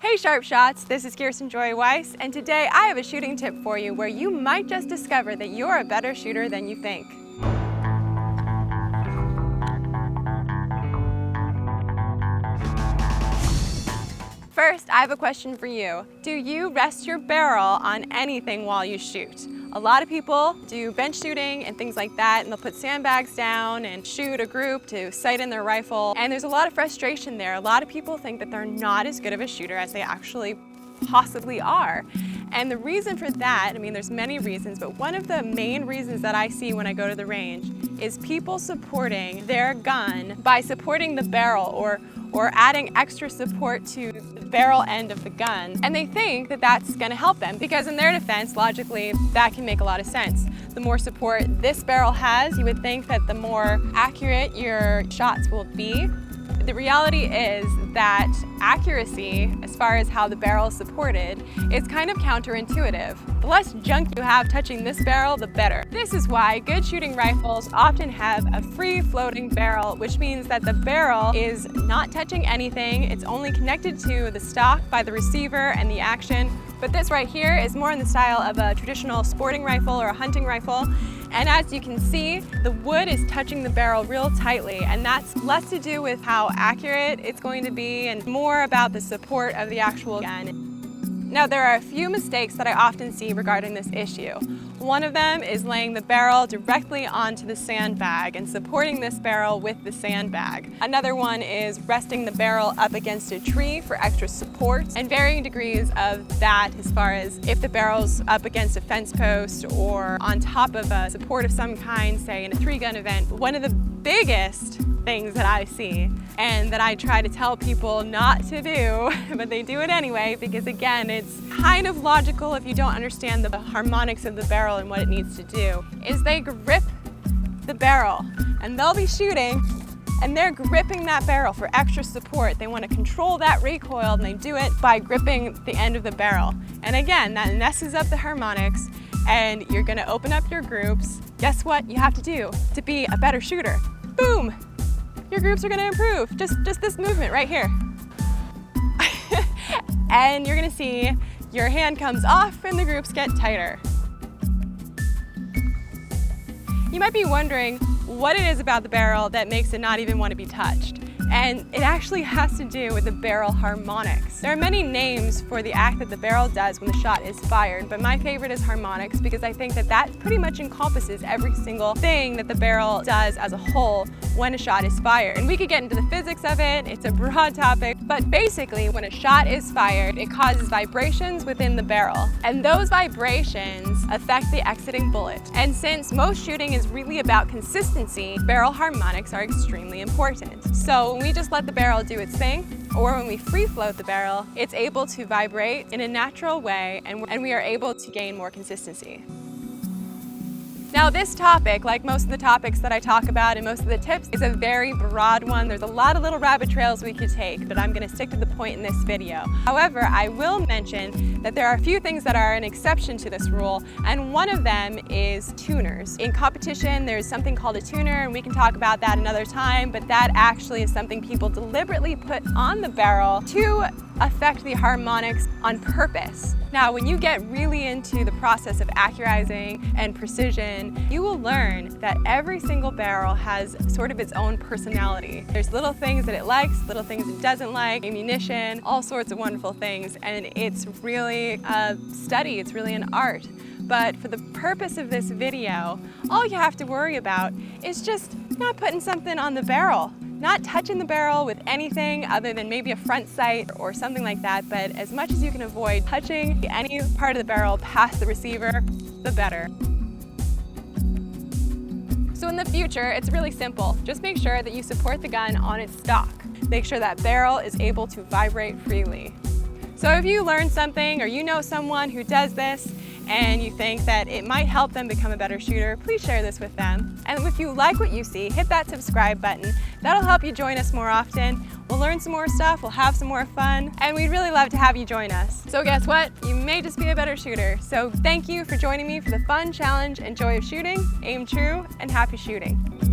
Hey Sharp Shots, this is Kirsten Weiss, and today I have a shooting tip for you where you might just discover that you're a better shooter than you think. First, I have a question for you. Do you rest your barrel on anything while you shoot? A lot of people do bench shooting and things like that, and they'll put sandbags down and shoot a group to sight in their rifle. And there's a lot of frustration there. A lot of people think that they're not as good of a shooter as they actually possibly are. And the reason for that, I mean, there's many reasons, but one of the main reasons that I see when I go to the range is people supporting their gun by supporting the barrel or adding extra support to the barrel end of the gun. And they think that that's gonna help them because in their defense, logically, that can make a lot of sense. The more support this barrel has, you would think that the more accurate your shots will be. The reality is that accuracy, as far as how the barrel is supported, is kind of counterintuitive. The less junk you have touching this barrel, the better. This is why good shooting rifles often have a free floating barrel, which means that the barrel is not touching anything. It's only connected to the stock by the receiver and the action. But this right here is more in the style of a traditional sporting rifle or a hunting rifle. And as you can see, the wood is touching the barrel real tightly, and that's less to do with how accurate it's going to be and more about the support of the actual gun. Now, there are a few mistakes that I often see regarding this issue. One of them is laying the barrel directly onto the sandbag and supporting this barrel with the sandbag. Another one is resting the barrel up against a tree for extra support, and varying degrees of that as far as if the barrel's up against a fence post or on top of a support of some kind, say in a 3-gun event. One of the biggest things that I see and that I try to tell people not to do, but they do it anyway because again, it's kind of logical if you don't understand the harmonics of the barrel and what it needs to do, is they grip the barrel and they'll be shooting and they're gripping that barrel for extra support. They want to control that recoil and they do it by gripping the end of the barrel. And again, that messes up the harmonics and you're going to open up your groups. Guess what you have to do to be a better shooter? Boom! Your groups are going to improve. Just this movement right here. And you're going to see your hand comes off and the groups get tighter. You might be wondering what it is about the barrel that makes it not even want to be touched. And it actually has to do with the barrel harmonics. There are many names for the act that the barrel does when the shot is fired, but my favorite is harmonics because I think that that pretty much encompasses every single thing that the barrel does as a whole when a shot is fired. And we could get into the physics of it, it's a broad topic, but basically when a shot is fired, it causes vibrations within the barrel. And those vibrations affect the exiting bullet. And since most shooting is really about consistency, barrel harmonics are extremely important. So when we just let the barrel do its thing, or when we free float the barrel, it's able to vibrate in a natural way and we are able to gain more consistency. Now this topic, like most of the topics that I talk about and most of the tips, is a very broad one. There's a lot of little rabbit trails we could take, but I'm going to stick to the point in this video. However, I will mention that there are a few things that are an exception to this rule, and one of them is tuners. In competition, there's something called a tuner, and we can talk about that another time, but that actually is something people deliberately put on the barrel to affect the harmonics on purpose. Now, when you get really into the process of accurizing and precision, you will learn that every single barrel has sort of its own personality. There's little things that it likes, little things it doesn't like, ammunition, all sorts of wonderful things, and it's really a study, it's really an art. But for the purpose of this video, all you have to worry about is just not putting something on the barrel. Not touching the barrel with anything other than maybe a front sight or something like that, but as much as you can avoid touching any part of the barrel past the receiver, the better. So in the future, it's really simple. Just make sure that you support the gun on its stock. Make sure that barrel is able to vibrate freely. So if you learn something or you know someone who does this and you think that it might help them become a better shooter, please share this with them. And if you like what you see, hit that subscribe button. That'll help you join us more often. We'll learn some more stuff, we'll have some more fun, and we'd really love to have you join us. So guess what? You may just be a better shooter. So thank you for joining me for the fun, challenge, and joy of shooting. Aim true and happy shooting.